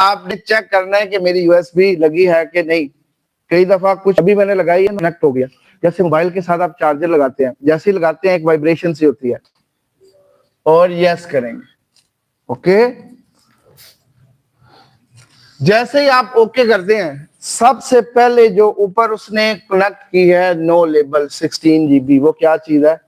आपने चेक करना है कि मेरी यूएसबी लगी है कि नहीं। कई दफा कुछ अभी मैंने लगाई है, कनेक्ट हो गया। जैसे मोबाइल के साथ आप चार्जर लगाते हैं, जैसे ही लगाते हैं एक वाइब्रेशन सी होती है, और यस करेंगे, ओके। जैसे ही आप ओके करते हैं, सबसे पहले जो ऊपर उसने कनेक्ट की है नो लेबल 16 GB, वो क्या चीज है?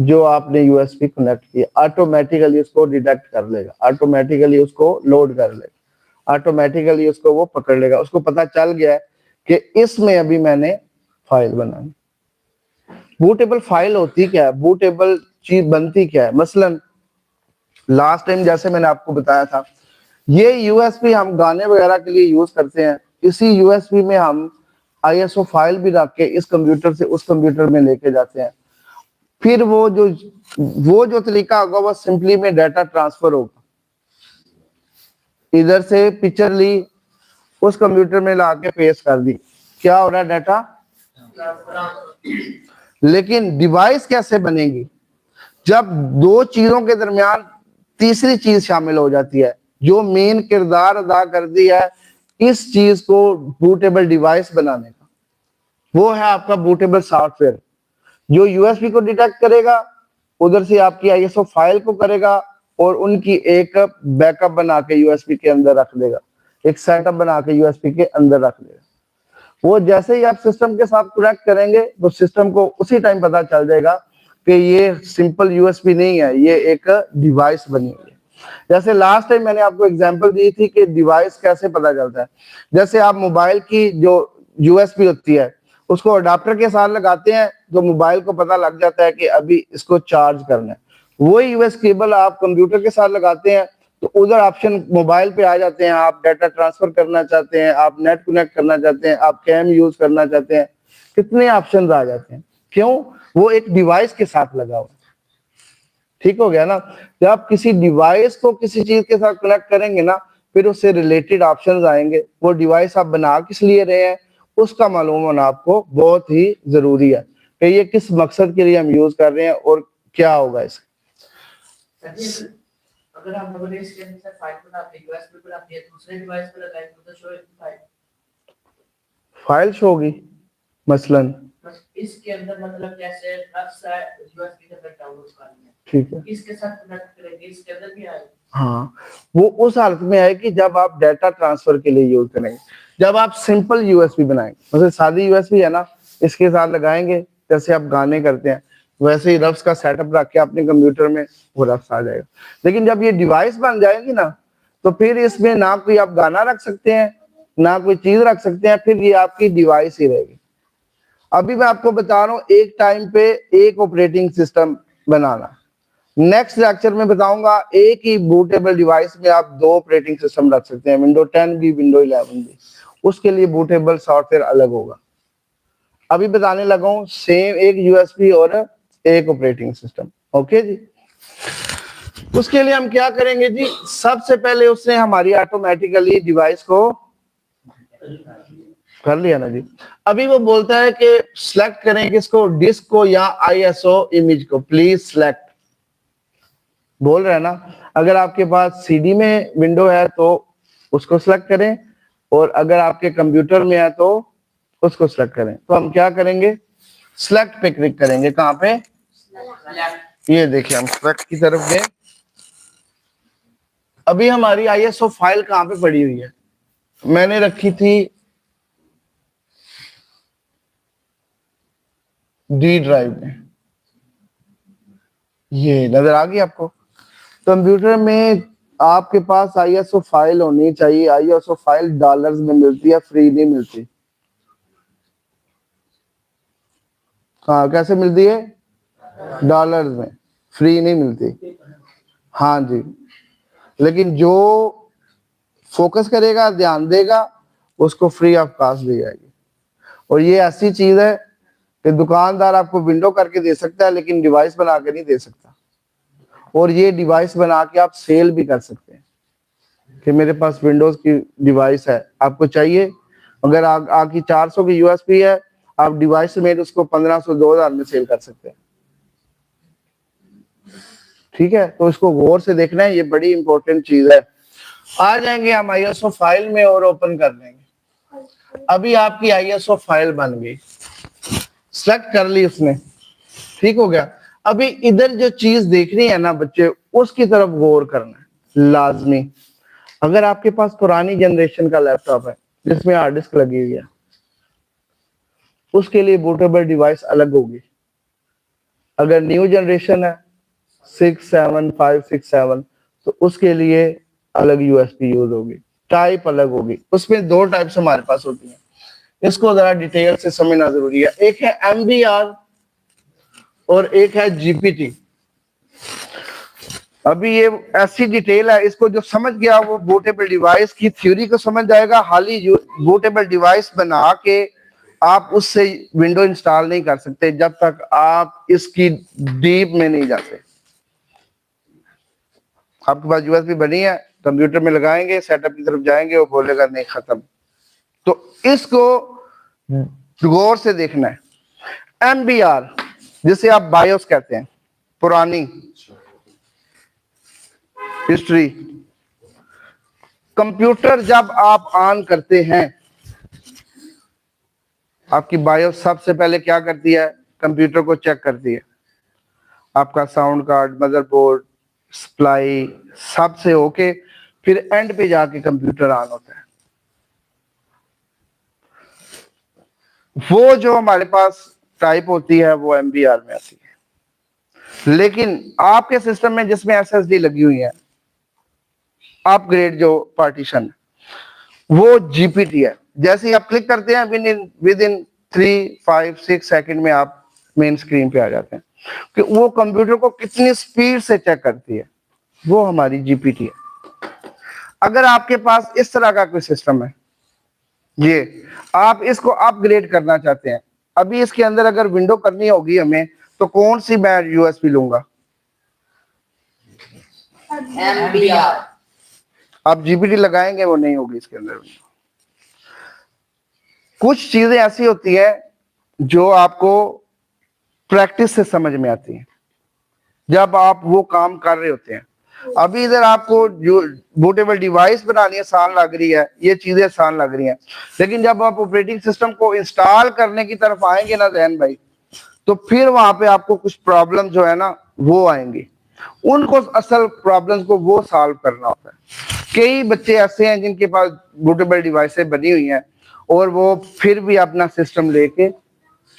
जो आपने यूएसबी कनेक्ट किया, ऑटोमेटिकली उसको डिटेक्ट कर लेगा, ऑटोमेटिकली उसको लोड कर लेगा, ऑटोमेटिकली उसको वो पकड़ लेगा। उसको पता चल गया है कि इसमें अभी मैंने फाइल बनानी। बूटेबल फाइल होती क्या है, बूटेबल चीज बनती क्या है? मसलन लास्ट टाइम जैसे मैंने आपको बताया था, ये यूएसबी हम गाने वगैरह के लिए यूज करते हैं। इसी यूएसबी में हम आईएसओ फाइल भी रख के इस कंप्यूटर से उस कंप्यूटर में लेके जाते हैं। फिर वो जो तरीका होगा वो सिंपली में डाटा ट्रांसफर होगा। इधर से पिक्चर ली, उस कंप्यूटर में ला के पेस्ट कर दी, क्या हो रहा है? डाटा। लेकिन डिवाइस कैसे बनेगी? जब दो चीजों के दरमियान तीसरी चीज शामिल हो जाती है, जो मेन किरदार अदा करती है इस चीज को बूटेबल डिवाइस बनाने का, वो है आपका बूटेबल सॉफ्टवेयर, जो यूएसबी को डिटेक्ट करेगा, उधर से आपकी आईएसओ फाइल को करेगा, और उनकी एक बैकअप बना के यूएसबी के अंदर रख देगा, एक सेटअप बना के यूएसबी के अंदर रख देगा। वो जैसे ही आप सिस्टम के साथ कनेक्ट करेंगे तो सिस्टम को उसी टाइम पता चल जाएगा कि ये सिंपल यूएसबी नहीं है, ये एक डिवाइस बनी हुई है। जैसे लास्ट टाइम मैंने आपको एग्जांपल दी थी कि डिवाइस कैसे पता चलता है। जैसे आप मोबाइल की जो यूएसबी होती है उसको अडाप्टर के साथ लगाते हैं तो मोबाइल को पता लग जाता है कि अभी इसको चार्ज करना है। वही यूएस केबल आप कंप्यूटर के साथ लगाते हैं तो उधर ऑप्शन मोबाइल पे आ जाते हैं। आप डाटा ट्रांसफर करना चाहते हैं, आप नेट कनेक्ट करना चाहते हैं, आप कैम यूज करना चाहते हैं, कितने ऑप्शन आ जाते हैं। क्यों? वो एक डिवाइस के साथ लगा हुआ। ठीक हो गया ना? जब आप किसी डिवाइस को किसी चीज के साथ कनेक्ट करेंगे ना, फिर उससे रिलेटेड ऑप्शंस आएंगे। वो डिवाइस आप बना किस लिए रहे हैं उसका मालूम होना आपको बहुत ही जरूरी है कि ये किस मकसद के लिए हम यूज कर रहे हैं और क्या होगा इसका। अगर हम लोगों ने इसके अंदर फाइल बनाते हैं यूएसबी पर अपने दूसरे डिवाइस पर लगाए तो शो फाइल शो होगी। मसलन इसके अंदर मतलब जैसे यूएसबी के अंदर डाउनलोड करनी है, ठीक है, इसके साथ कनेक्ट करेंगे, इसके अंदर भी आएगा। हाँ, वो उस हालत में है कि जब आप डाटा ट्रांसफर के लिए यूज करेंगे। जब आप सिंपल यूएसबी बनाएंगे, मतलब सादी यूएसबी है ना, इसके साथ लगाएंगे, जैसे आप गाने करते हैं वैसे ही रफ्स का सेटअप रख के अपने कंप्यूटर में वो रफ्स आ जाएगा। लेकिन जब ये डिवाइस बन जाएगी ना, तो फिर इसमें ना कोई आप गाना रख सकते हैं ना कोई चीज रख सकते हैं, फिर ये आपकी डिवाइस ही रहेगी। अभी मैं आपको बता रहा हूँ एक टाइम पे एक ऑपरेटिंग सिस्टम बनाना। नेक्स्ट लेक्चर में बताऊंगा एक ही बूटेबल डिवाइस में आप दो ऑपरेटिंग सिस्टम रख सकते हैं, विंडो 10 भी विंडो 11 भी। उसके लिए बूटेबल सॉफ्टवेयर अलग होगा। अभी बताने लगा हूं सेम एक यूएसबी और एक ऑपरेटिंग सिस्टम। ओके जी, उसके लिए हम क्या करेंगे जी? सबसे पहले उसने हमारी ऑटोमेटिकली डिवाइस को कर लिया ना जी। अभी वो बोलता है कि सिलेक्ट करें किसको, डिस्क को या आईएसओ इमेज को। प्लीज सिलेक्ट बोल रहे हैं ना। अगर आपके पास सीडी में विंडो है तो उसको सिलेक्ट करें, और अगर आपके कंप्यूटर में है तो उसको सिलेक्ट करें। तो हम क्या करेंगे? सिलेक्ट पे क्लिक करेंगे। कहां पे? ये देखिए हम सिलेक्ट की तरफ गए। अभी हमारी आईएसओ फाइल कहां पे पड़ी हुई है? मैंने रखी थी डी ड्राइव में। ये नजर आ गई आपको? कंप्यूटर में आपके पास आईएसओ फाइल होनी चाहिए। आईएसओ फाइल डॉलर्स में मिलती है, फ्री नहीं मिलती। हाँ, कैसे मिलती है? डॉलर्स में, फ्री नहीं मिलती। हाँ जी, लेकिन जो फोकस करेगा, ध्यान देगा, उसको फ्री ऑफ कॉस्ट दी जाएगी। और ये ऐसी चीज है कि दुकानदार आपको विंडो करके दे सकता है लेकिन डिवाइस बना के नहीं दे सकता। और ये डिवाइस बना के आप सेल भी कर सकते हैं कि मेरे पास विंडोज की डिवाइस है, आपको चाहिए। अगर आपकी 400 की यूएसबी है, आप डिवाइस में उसको 1500 2000 में सेल कर सकते हैं। ठीक है, तो इसको गौर से देखना है, ये बड़ी इंपॉर्टेंट चीज है। आ जाएंगे हम आईएसओ फाइल में और ओपन कर लेंगे। अभी आपकी आईएसओ फाइल बन गई, सेलेक्ट कर ली उसने, ठीक हो गया। अभी इधर जो चीज देखनी है ना बच्चे, उसकी तरफ गौर करना है लाजमी। अगर आपके पास पुरानी जनरेशन का लैपटॉप है जिसमें हार्ड डिस्क लगी हुई है, उसके लिए बूटेबल डिवाइस अलग होगी। अगर न्यू जनरेशन है 6, 7, 5, 6, 7, तो उसके लिए अलग यूएसबी यूज होगी, टाइप अलग होगी। उसमें दो टाइप्स हमारे पास होती हैं, इसको जरा डिटेल से समझना जरूरी है। एक है एमबीआर और एक है जीपीटी। अभी ये ऐसी डिटेल है, इसको जो समझ गया वो बूटेबल डिवाइस की थ्योरी को समझ जाएगा। हाल ही बूटेबल डिवाइस बना के आप उससे विंडो इंस्टॉल नहीं कर सकते जब तक आप इसकी डीप में नहीं जाते। आपके पास यूएसबी बनी है, कंप्यूटर में लगाएंगे, सेटअप की तरफ जाएंगे, वो बोलेगा नहीं खत्म। तो इसको गौर से देखना है। एमबीआर जिसे आप बायोस कहते हैं, पुरानी हिस्ट्री। कंप्यूटर जब आप ऑन करते हैं, आपकी बायोस सबसे पहले क्या करती है, कंप्यूटर को चेक करती है। आपका साउंड कार्ड, मदरबोर्ड, सप्लाई सबसे होके फिर एंड पे जाके कंप्यूटर ऑन होता है। वो जो हमारे पास टाइप होती है वो एमबीआर में आती है। लेकिन आपके सिस्टम में जिसमें एसएसडी लगी हुई है, अपग्रेड जो पार्टीशन, वो जीपीटी है। जैसे ही आप क्लिक करते हैं विद इन 3, 5, 6 सेकंड में आप मेन स्क्रीन पे आ जाते हैं। कि वो कंप्यूटर को कितनी स्पीड से चेक करती है, वो हमारी जीपीटी है। अगर आपके पास इस तरह का कोई सिस्टम है, ये आप इसको अपग्रेड करना चाहते हैं, अभी इसके अंदर अगर विंडो करनी होगी हमें, तो कौन सी मैं यूएसबी लूंगा? एमबीआर। आप जीपीटी लगाएंगे वो नहीं होगी इसके अंदर। कुछ चीजें ऐसी होती है जो आपको प्रैक्टिस से समझ में आती है जब आप वो काम कर रहे होते हैं। अभी इधर आपको जो बूटेबल डिवाइस बनानी आसान लग रही है, ये चीजें आसान लग रही हैं, लेकिन जब आप ऑपरेटिंग सिस्टम को इंस्टॉल करने की तरफ आएंगे ना जैन भाई, तो फिर वहां पे आपको कुछ प्रॉब्लम जो है ना वो आएंगी। उनको असल प्रॉब्लम्स को वो सॉल्व करना होता है। कई बच्चे ऐसे हैं जिनके पास बूटेबल डिवाइसें बनी हुई हैं और वो फिर भी अपना सिस्टम लेके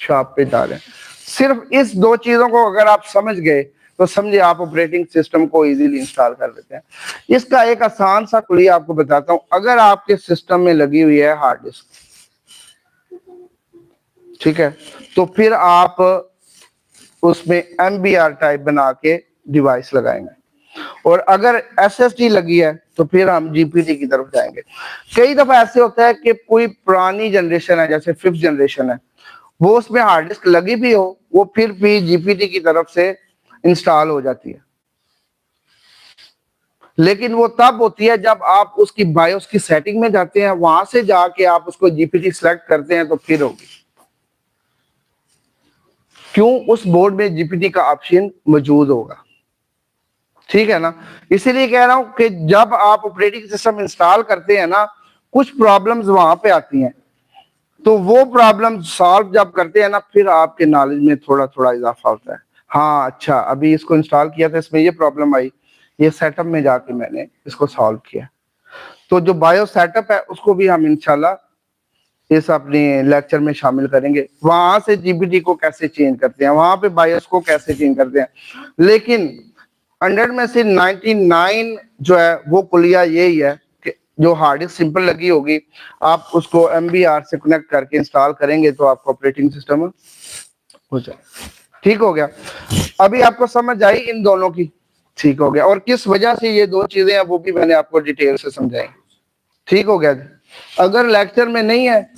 शॉप पे जा रहे हैं। सिर्फ इस दो चीजों को अगर आप समझ गए तो समझे आप ऑपरेटिंग सिस्टम को इजीली इंस्टॉल कर लेते हैं। इसका एक आसान सा कुलिया आपको बताता हूं। अगर आपके सिस्टम में लगी हुई है हार्ड डिस्क, ठीक है, तो फिर आप उसमें एमबीआर टाइप बना के डिवाइस लगाएंगे। और अगर एसएसडी लगी है तो फिर हम जीपीटी की तरफ जाएंगे। कई दफा ऐसे होता है कि कोई पुरानी जनरेशन है, जैसे 5th जनरेशन है, वो उसमें हार्ड डिस्क लगी भी हो, वो फिर भी जीपीटी की तरफ से इंस्टॉल हो जाती है। लेकिन वो तब होती है जब आप उसकी बायोस की सेटिंग में जाते हैं, वहां से जाके आप उसको जीपीटी सिलेक्ट करते हैं तो फिर होगी। क्यों? उस बोर्ड में जीपीटी का ऑप्शन मौजूद होगा, ठीक है ना। इसीलिए कह रहा हूं कि जब आप ऑपरेटिंग सिस्टम इंस्टॉल करते हैं ना, कुछ प्रॉब्लम्स वहां पे आती हैं, तो वो प्रॉब्लम सॉल्व जब करते हैं ना, फिर आपके नॉलेज में थोड़ा थोड़ा इजाफा होता है। हाँ अच्छा, अभी इसको इंस्टॉल किया था, इसमें ये प्रॉब्लम आई, ये सेटअप में जाके मैंने इसको सॉल्व किया। तो जो बायो सेटअप है उसको भी हम इंशाल्लाह इस अपने लेक्चर में शामिल करेंगे। वहां से जीपीटी को कैसे चेंज करते हैं, वहां पे बायोस को कैसे चेंज करते हैं। लेकिन 100 में से 99 जो है वो कुलिया यही है कि जो हार्ड डिस्क सिंपल लगी होगी, आप उसको एमबीआर से कनेक्ट करके इंस्टॉल करेंगे तो आपका ऑपरेटिंग सिस्टम हो जाए। ठीक हो गया? अभी आपको समझ आई इन दोनों की? ठीक हो गया। और किस वजह से ये दो चीजें हैं वो भी मैंने आपको डिटेल से समझाई। ठीक हो गया जी? अगर लेक्चर में नहीं है,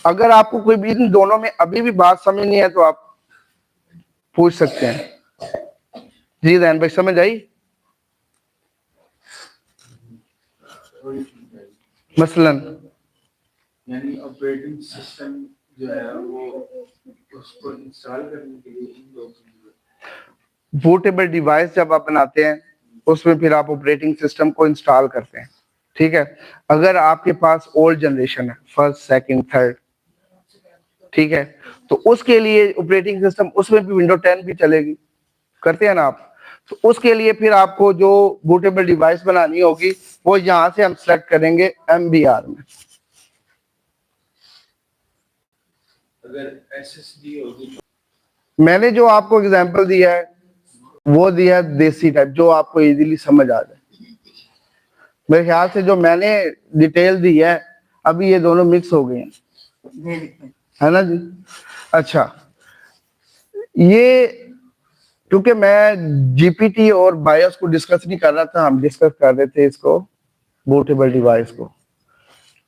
अगर आपको कोई भी इन दोनों में अभी भी बात समझ नहीं है तो आप पूछ सकते हैं। जी दैन भाई समझ आई? मसलन यानी ऑपरेटिंग सिस्टम जो है वो उसको इंस्टॉल करने के लिए इन दो बूटेबल डिवाइस जब आप बनाते हैं उसमें फिर आप ऑपरेटिंग सिस्टम को इंस्टॉल करते हैं, ठीक है। अगर आपके पास ओल्ड जनरेशन है, फर्स्ट सेकंड थर्ड, ठीक है, तो उसके लिए ऑपरेटिंग सिस्टम उसमें भी विंडो 10 भी चलेगी, करते हैं ना आप। तो उसके लिए फिर आपको जो बूटेबल डिवाइस बनानी होगी वो यहां से हम सेलेक्ट करेंगे MBR में। अगर SSD होगी तो मैंने जो आपको एग्जांपल दिया है वो दिया है देसी टाइप, जो आपको इजीली समझ आ जाए। मेरे ख्याल से जो मैंने डिटेल दी है अभी ये दोनों मिक्स हो गए हैं, है ना जी। अच्छा, ये क्योंकि मैं जीपीटी और बायोस को डिस्कस नहीं कर रहा था, हम डिस्कस कर रहे थे इसको, बूटेबल डिवाइस को।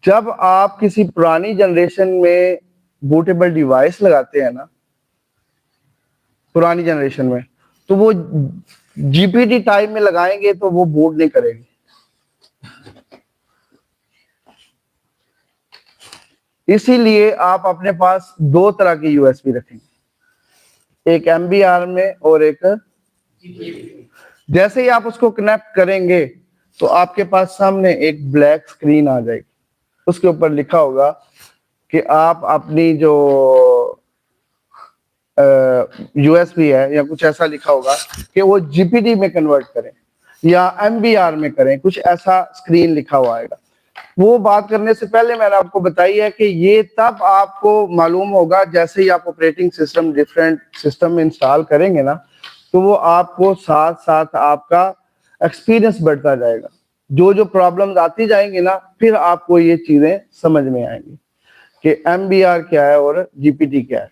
जब आप किसी पुरानी जनरेशन में बूटेबल डिवाइस लगाते हैं ना, पुरानी जनरेशन में, तो वो जीपीटी टाइप में लगाएंगे तो वो बूट नहीं करेगी। इसीलिए आप अपने पास दो तरह की यूएसबी रखेंगे, एक MBR में और एक, जैसे ही आप उसको कनेक्ट करेंगे तो आपके पास सामने एक ब्लैक स्क्रीन आ जाएगी, उसके ऊपर लिखा होगा कि आप अपनी जो यूएसबी है या कुछ ऐसा लिखा होगा कि वो जीपीटी में कन्वर्ट करें या MBR में करें, कुछ ऐसा स्क्रीन लिखा हुआ आएगा। वो बात करने से पहले मैंने आपको बताई है कि ये तब आपको मालूम होगा जैसे ही आप ऑपरेटिंग सिस्टम डिफरेंट सिस्टम में इंस्टॉल करेंगे ना, तो वो आपको साथ साथ आपका एक्सपीरियंस बढ़ता जाएगा। जो जो प्रॉब्लम्स आती जाएंगी ना, फिर आपको ये चीजें समझ में आएंगी कि MBR क्या है और जीपीटी क्या है।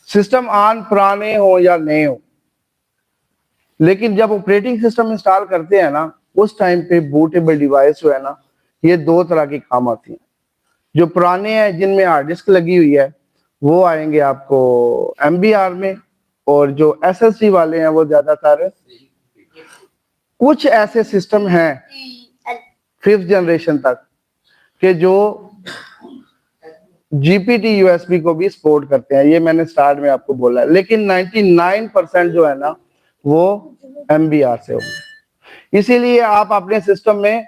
सिस्टम ऑन पुराने हो या नए हो, लेकिन जब ऑपरेटिंग सिस्टम इंस्टॉल करते हैं ना, उस टाइम पे बूटेबल डिवाइस जो है ना, ये दो तरह की काम आती हैं। जो पुराने हैं जिनमें हार्ड डिस्क लगी हुई है वो आएंगे आपको MBR में, और जो SSD वाले हैं वो ज्यादातर, कुछ ऐसे सिस्टम हैं 5th जनरेशन तक के जो जीपीटी यूएसबी को भी सपोर्ट करते हैं, ये मैंने स्टार्ट में आपको बोला है। लेकिन 99% जो है ना वो MBR से होंगे। इसीलिए आप अपने सिस्टम में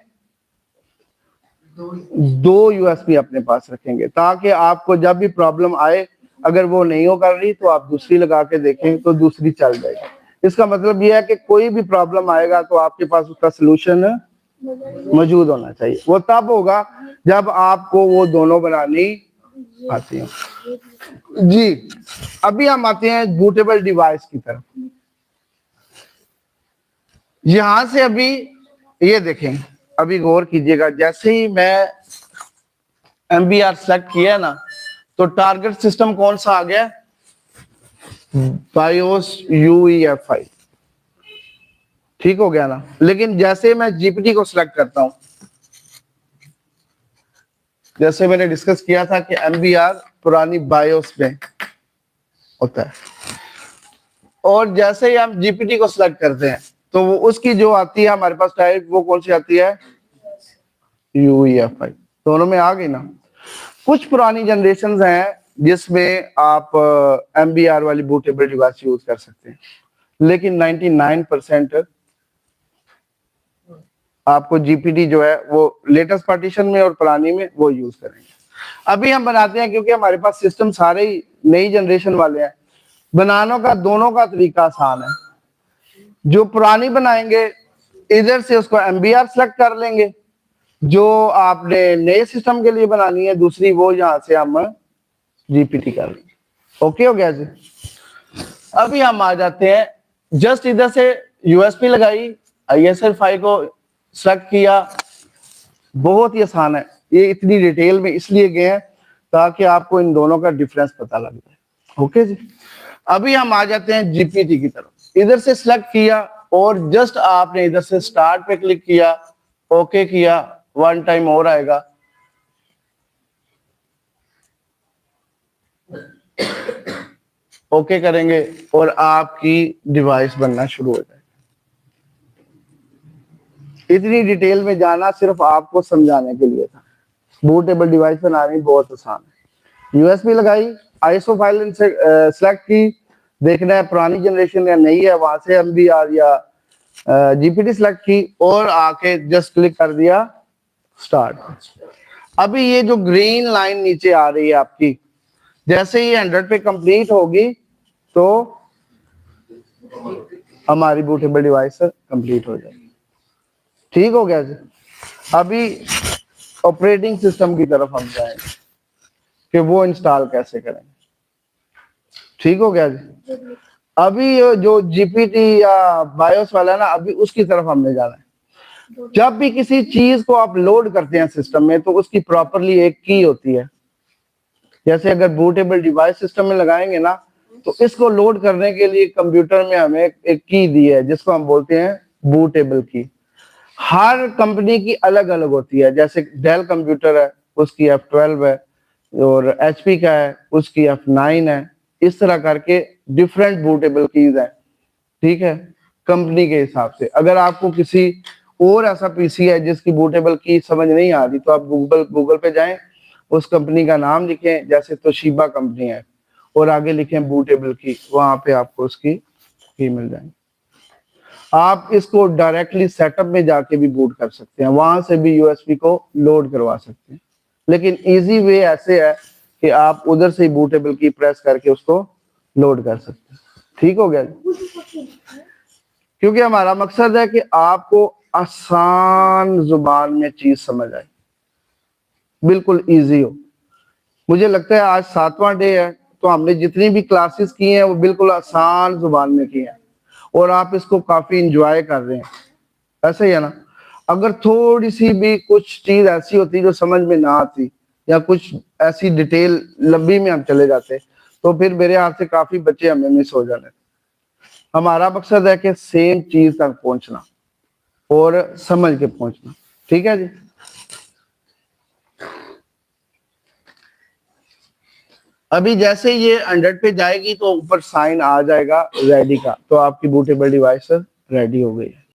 दो यूएसबी अपने पास रखेंगे, ताकि आपको जब भी प्रॉब्लम आए, अगर वो नहीं हो कर रही तो आप दूसरी लगा के देखें तो दूसरी चल जाएगी। इसका मतलब ये है कि कोई भी प्रॉब्लम आएगा तो आपके पास उसका सलूशन मौजूद होना चाहिए। वो तब होगा जब आपको वो दोनों बनानी आती है। जी, अभी हम आते हैं बूटेबल डिवाइस की तरफ। यहां से अभी ये देखें, अभी गौर कीजिएगा, जैसे ही मैं MBR सेलेक्ट किया ना, तो टारगेट सिस्टम कौन सा आ गया? बायोस UEFI, ठीक हो गया ना। लेकिन जैसे मैं जीपीटी को सिलेक्ट करता हूं, जैसे मैंने डिस्कस किया था कि MBR पुरानी बायोस में होता है, और जैसे ही हम जीपीटी को सिलेक्ट करते हैं तो वो उसकी जो आती है हमारे पास टाइप, वो कौन सी आती है? UEFI। दोनों में आ गई ना। कुछ पुरानी जनरेशन हैं जिसमें आप MBR वाली बूटेबल डिवाइस यूज कर सकते हैं, लेकिन 99% आपको जीपीटी जो है वो लेटेस्ट पार्टीशन में और पुरानी में वो यूज करेंगे। अभी हम बनाते हैं, क्योंकि हमारे पास सिस्टम सारे ही नई जनरेशन वाले हैं, बनाने का दोनों का तरीका आसान है। जो पुरानी बनाएंगे इधर से उसको MBR सेलेक्ट कर लेंगे, जो आपने नए सिस्टम के लिए बनानी है दूसरी, वो यहां से हम जीपीटी कर लेंगे। ओके हो गया जी। अभी हम आ जाते हैं, जस्ट इधर से यूएसबी लगाई, ISR5 को सेलेक्ट किया, बहुत ही आसान है। ये इतनी डिटेल में इसलिए गए हैं ताकि आपको इन दोनों का डिफरेंस पता लग जाए। ओके जी। अभी हम आ जाते हैं जीपीटी की तरफ। इधर से सिलेक्ट किया और जस्ट आपने इधर से स्टार्ट पे क्लिक किया, ओके किया, वन टाइम और आएगा, ओके करेंगे और आपकी डिवाइस बनना शुरू हो जाएगी। इतनी डिटेल में जाना सिर्फ आपको समझाने के लिए था। बूटेबल डिवाइस बनानी बहुत आसान है। यूएसबी लगाई, आईएसओ फाइल सेलेक्ट की, देखना है पुरानी जनरेशन या नहीं है, वहां से MBR या जीपीटी सिलेक्ट की और आके जस्ट क्लिक कर दिया स्टार्ट। अभी ये जो ग्रीन लाइन नीचे आ रही है आपकी, जैसे ये 100 पे कंप्लीट होगी तो हमारी बूटेबल डिवाइस कंप्लीट हो जाएगी। ठीक हो गया जी। अभी ऑपरेटिंग सिस्टम की तरफ हम जाएंगे कि वो इंस्टॉल कैसे करेंगे। ठीक हो गया जी। अभी ये जो जीपीटी या बायोस वाला ना, अभी उसकी तरफ हमने जाना है। जब भी किसी चीज को आप लोड करते हैं सिस्टम में तो उसकी प्रॉपरली एक की होती है। जैसे अगर बूटेबल डिवाइस सिस्टम में लगाएंगे ना, तो इसको लोड करने के लिए कंप्यूटर में हमें एक की दी है जिसको हम बोलते हैं बूटेबल की। हर कंपनी की अलग अलग होती है। जैसे डेल कंप्यूटर है उसकी F12 है, और HP का है उसकी F9 है। इस तरह करके डिफरेंट बूटेबल कीज है। ठीक है, कंपनी के हिसाब से। अगर आपको किसी और ऐसा पीसी है जिसकी बूटेबल की समझ नहीं आ रही, तो आप गूगल पे जाएं, उस कंपनी का नाम लिखें, जैसे तोशिबा कंपनी है, और आगे लिखें बूटेबल की, वहां पे आपको उसकी की मिल जाएगी। आप इसको डायरेक्टली सेटअप में जाके भी बूट कर सकते हैं, वहां से भी यूएसबी को लोड करवा सकते हैं। लेकिन इजी वे ऐसे है कि आप उधर से ही बूटेबल की प्रेस करके उसको लोड कर सकते हैं। ठीक हो गया, क्योंकि हमारा मकसद है कि आपको आसान जुबान में चीज समझ आए, बिल्कुल इजी हो। मुझे लगता है आज 7वां डे है, तो हमने जितनी भी क्लासेस की हैं वो बिल्कुल आसान जुबान में की हैं, और आप इसको काफी इंजॉय कर रहे हैं। ऐसे ही है ना। अगर थोड़ी सी भी कुछ चीज ऐसी होती जो समझ में ना आती, या कुछ ऐसी डिटेल लंबी में हम चले जाते, तो फिर मेरे हाथ से काफी बच्चे हमें मिस हो जाने। हमारा मकसद है कि सेम चीज तक पहुंचना और समझ के पहुंचना। ठीक है जी। अभी जैसे ये 100 पे जाएगी तो ऊपर साइन आ जाएगा रेडी का, तो आपकी बूटेबल डिवाइस रेडी हो गई है।